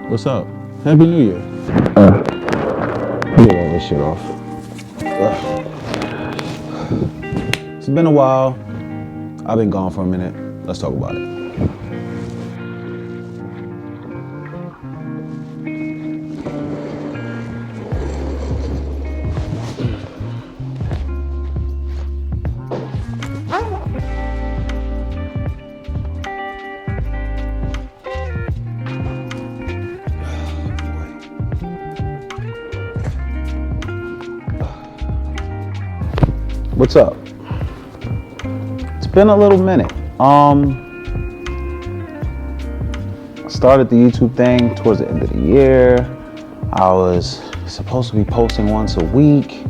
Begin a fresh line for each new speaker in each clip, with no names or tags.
What's up? Happy New Year. Get all this shit off. It's been a while. I've been gone for a minute. Let's talk about it. What's up? It's been a little minute. I started the YouTube thing towards the end of the year. I was supposed to be posting once a week,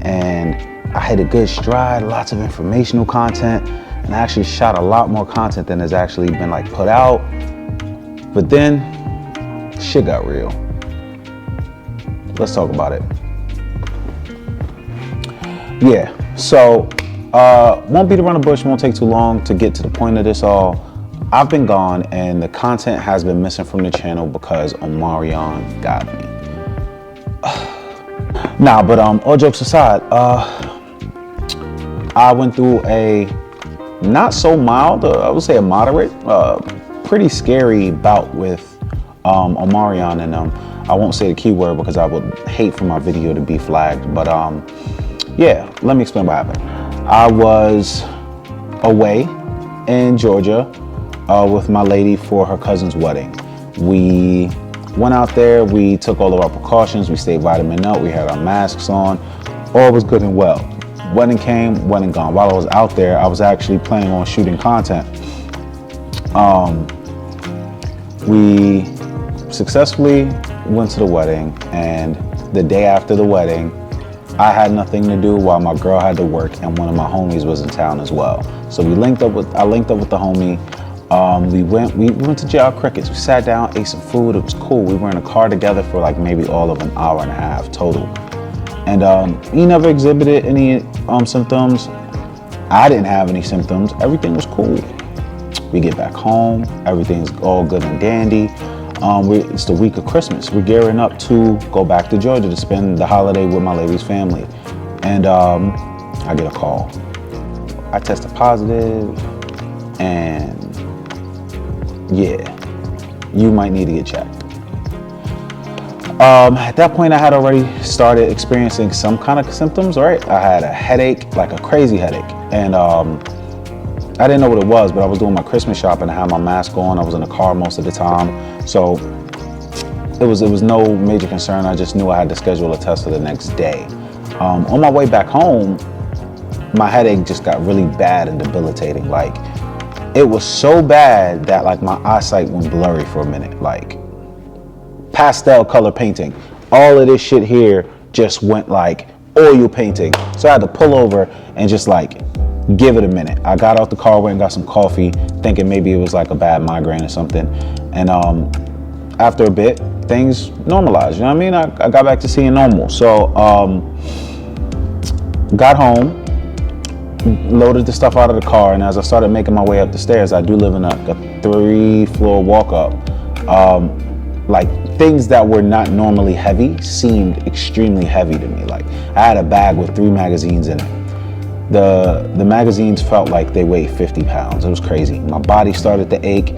and I hit a good stride, lots of informational content, and I actually shot a lot more content than has actually been like put out. But then shit got real. Let's talk about it. Yeah, so won't beat around the bush, won't take too long to get to the point of this all. I've been gone and the content has been missing from the channel because Omarion got me. Nah, but all jokes aside, I went through a not so mild, I would say a moderate, pretty scary bout with Omarion, and I won't say the keyword because I would hate for my video to be flagged, but yeah, let me explain what happened. I was away in Georgia with my lady for her cousin's wedding. We went out there, we took all of our precautions, we stayed vitamin up, we had our masks on, all was good and well. Wedding came, wedding gone. While I was out there, I was actually planning on shooting content. We successfully went to the wedding, and the day after the wedding, I had nothing to do while my girl had to work, and one of my homies was in town as well. So I linked up with the homie. We went to Chea Crickets. We sat down, ate some food. It was cool. We were in a car together for like maybe all of an hour and a half total. And he never exhibited any symptoms. I didn't have any symptoms. Everything was cool. We get back home. Everything's all good and dandy. It's the week of Christmas. We're gearing up to go back to Georgia to spend the holiday with my lady's family. And I get a call. I tested positive, and yeah, you might need to get checked. At that point, I had already started experiencing some kind of symptoms, right? I had a headache, like a crazy headache. And I didn't know what it was, but I was doing my Christmas shopping. I had my mask on. I was in the car most of the time. So it was no major concern. I just knew I had to schedule a test for the next day. On my way back home, my headache just got really bad and debilitating. Like, it was so bad that like my eyesight went blurry for a minute. Like, pastel color painting. All of this shit here just went like oil painting. So I had to pull over and just like give it a minute. I got out the car, went and got some coffee, thinking maybe it was like a bad migraine or something. And after a bit, things normalized. You know what I mean? I got back to seeing normal. So got home, loaded the stuff out of the car, and as I started making my way up the stairs, I do live in a 3-floor walk up. Like, things that were not normally heavy seemed extremely heavy to me. Like, I had a bag with 3 magazines in it. The magazines felt like they weighed 50 pounds. It was crazy. My body started to ache,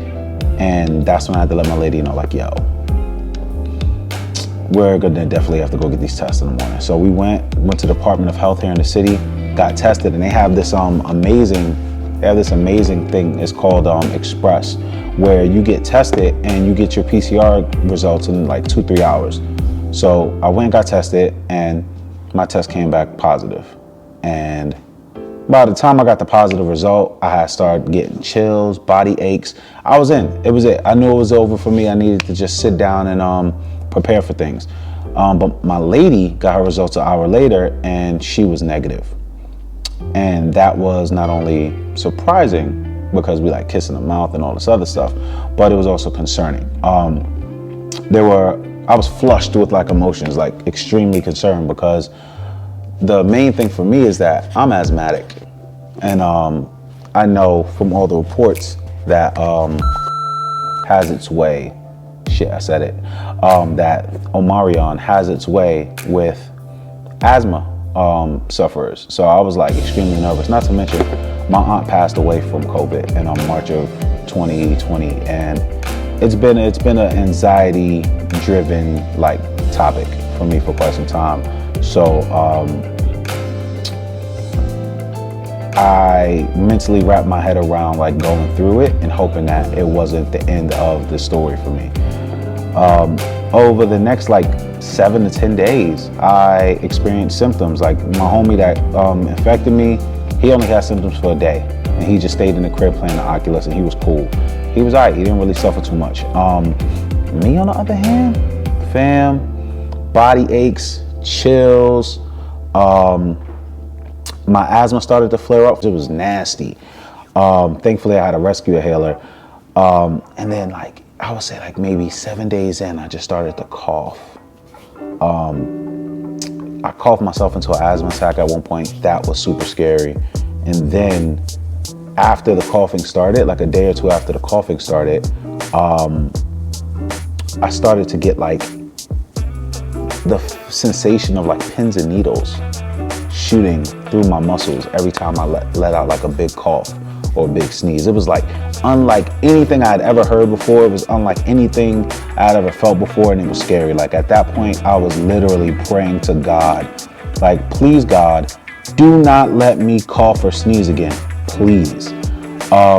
and that's when I had to let my lady know, like, yo, we're gonna definitely have to go get these tests in the morning. So we went to the Department of Health here in the city, got tested, and they have this amazing thing. It's called Express, where you get tested and you get your PCR results in like 2-3 hours. So I went and got tested, and my test came back positive. And by the time I got the positive result, I had started getting chills, body aches. I was in. It was it. I knew it was over for me. I needed to just sit down and prepare for things. But my lady got her results an hour later, and she was negative. And that was not only surprising because we like kissing the mouth and all this other stuff, but it was also concerning. I was flushed with like emotions, like extremely concerned, because the main thing for me is that I'm asthmatic, and I know from all the reports that has its way shit, I said it, that Omarion has its way with asthma sufferers. So I was like extremely nervous, not to mention my aunt passed away from COVID in March of 2020, and it's been an anxiety driven like topic for me for quite some time. So I mentally wrapped my head around like going through it and hoping that it wasn't the end of the story for me. Over the next like 7 to 10 days, I experienced symptoms. Like my homie that infected me, he only had symptoms for a day, and he just stayed in the crib playing the Oculus, and he was cool. He was alright. He didn't really suffer too much. Me on the other hand, fam, body aches, chills. My asthma started to flare up. It was nasty. Thankfully, I had a rescue inhaler. And then, like, I would say, like, maybe 7 days in, I just started to cough. I coughed myself into an asthma attack at one point. That was super scary. And then, after the coughing started, like a day or two after the coughing started, I started to get, like, the sensation of, like, pins and needles shooting through my muscles every time I let out like a big cough or a big sneeze. It was like unlike anything I had ever heard before. It was unlike anything I had ever felt before, and it was scary. Like at that point, I was literally praying to God, like, please God, do not let me cough or sneeze again, please. I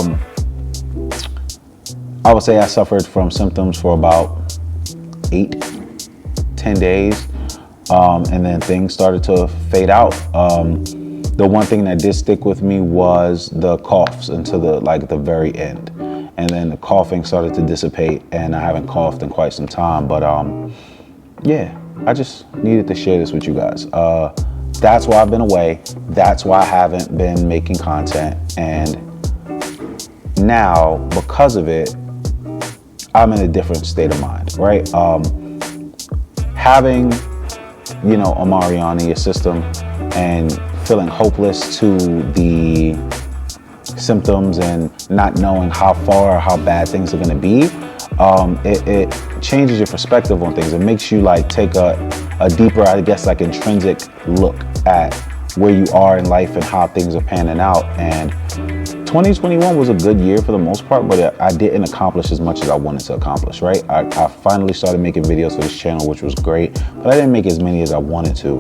would say I suffered from symptoms for about 8-10 days. And then things started to fade out. The one thing that did stick with me was the coughs until the very end. And then the coughing started to dissipate, and I haven't coughed in quite some time. But yeah, I just needed to share this with you guys. That's why I've been away. That's why I haven't been making content. And now, because of it, I'm in a different state of mind, right? Having Omarion in your system and feeling hopeless to the symptoms and not knowing how far or how bad things are going to be, it changes your perspective on things. It makes you like take a deeper, I guess, like intrinsic look at where you are in life and how things are panning out. And 2021 was a good year for the most part, but I didn't accomplish as much as I wanted to accomplish, right? I finally started making videos for this channel, which was great, but I didn't make as many as I wanted to.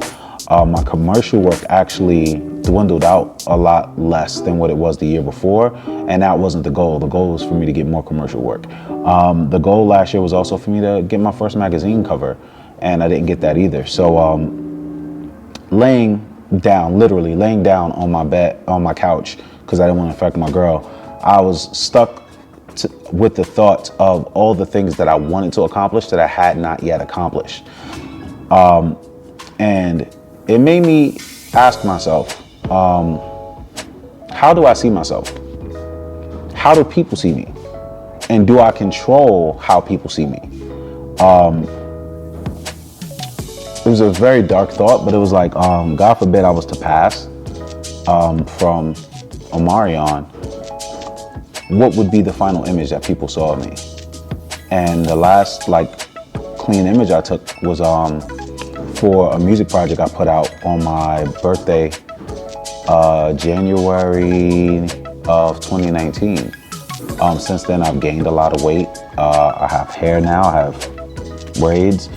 My commercial work actually dwindled out a lot less than what it was the year before, and that wasn't the goal. The goal was for me to get more commercial work. The goal last year was also for me to get my first magazine cover, and I didn't get that either. So literally laying down on my bed, on my couch, because I didn't want to affect my girl, I was stuck with the thought of all the things that I wanted to accomplish that I had not yet accomplished. And it made me ask myself, how do I see myself? How do people see me? And do I control how people see me? It was a very dark thought, but it was like, God forbid I was to pass from Omarion, what would be the final image that people saw of me? And the last like clean image I took was for a music project I put out on my birthday, January of 2019. Since then I've gained a lot of weight. I have hair now, I have braids.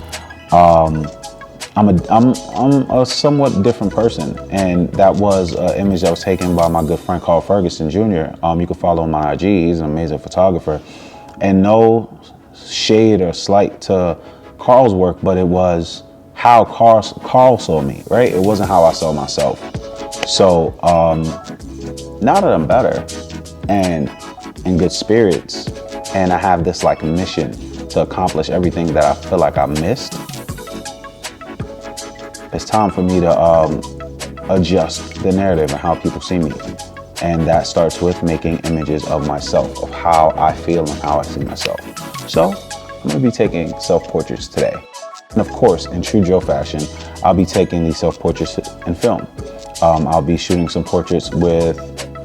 I'm a somewhat different person, and that was an image that was taken by my good friend Carl Ferguson Jr. You can follow him on IG. He's an amazing photographer, and no shade or slight to Carl's work, but it was how Carl saw me, right? It wasn't how I saw myself. So now that I'm better and in good spirits, and I have this like mission to accomplish everything that I feel like I missed, it's time for me to adjust the narrative and how people see me. And that starts with making images of myself, of how I feel and how I see myself. So I'm gonna be taking self-portraits today. And of course, in true Joe fashion, I'll be taking these self-portraits in film. I'll be shooting some portraits with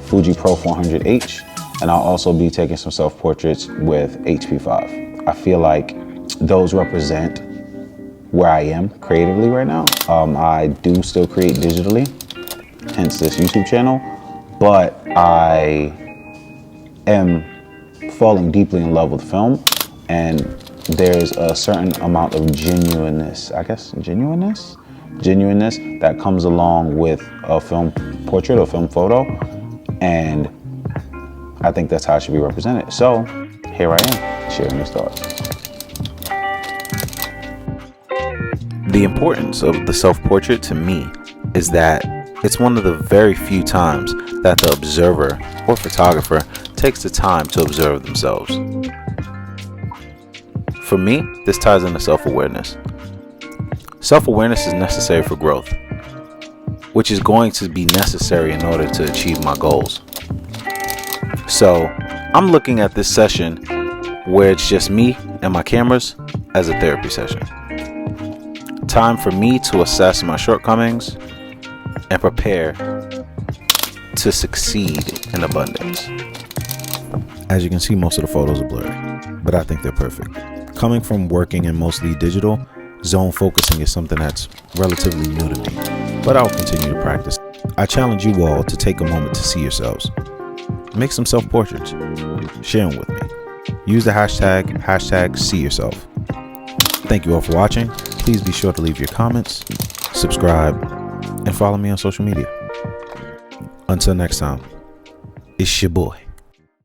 Fuji Pro 400H, and I'll also be taking some self-portraits with HP5. I feel like those represent where I am creatively right now. I do still create digitally, hence this YouTube channel, but I am falling deeply in love with film, and there's a certain amount of genuineness that comes along with a film portrait or film photo, and I think that's how it should be represented. So here I am, sharing these thoughts.
The importance of the self-portrait to me is that it's one of the very few times that the observer or photographer takes the time to observe themselves. For me, this ties into self-awareness. Self-awareness is necessary for growth, which is going to be necessary in order to achieve my goals. So I'm looking at this session where it's just me and my cameras as a therapy session. Time for me to assess my shortcomings and prepare to succeed in abundance. As you can see, most of the photos are blurry, but I think they're perfect. Coming from working in mostly digital, zone focusing is something that's relatively new to me, but I'll continue to practice. I challenge you all to take a moment to see yourselves. Make some self-portraits. Share them with me. Use the hashtag see yourself. Thank you all for watching. Please be sure to leave your comments, subscribe, and follow me on social media. Until next time, it's your boy.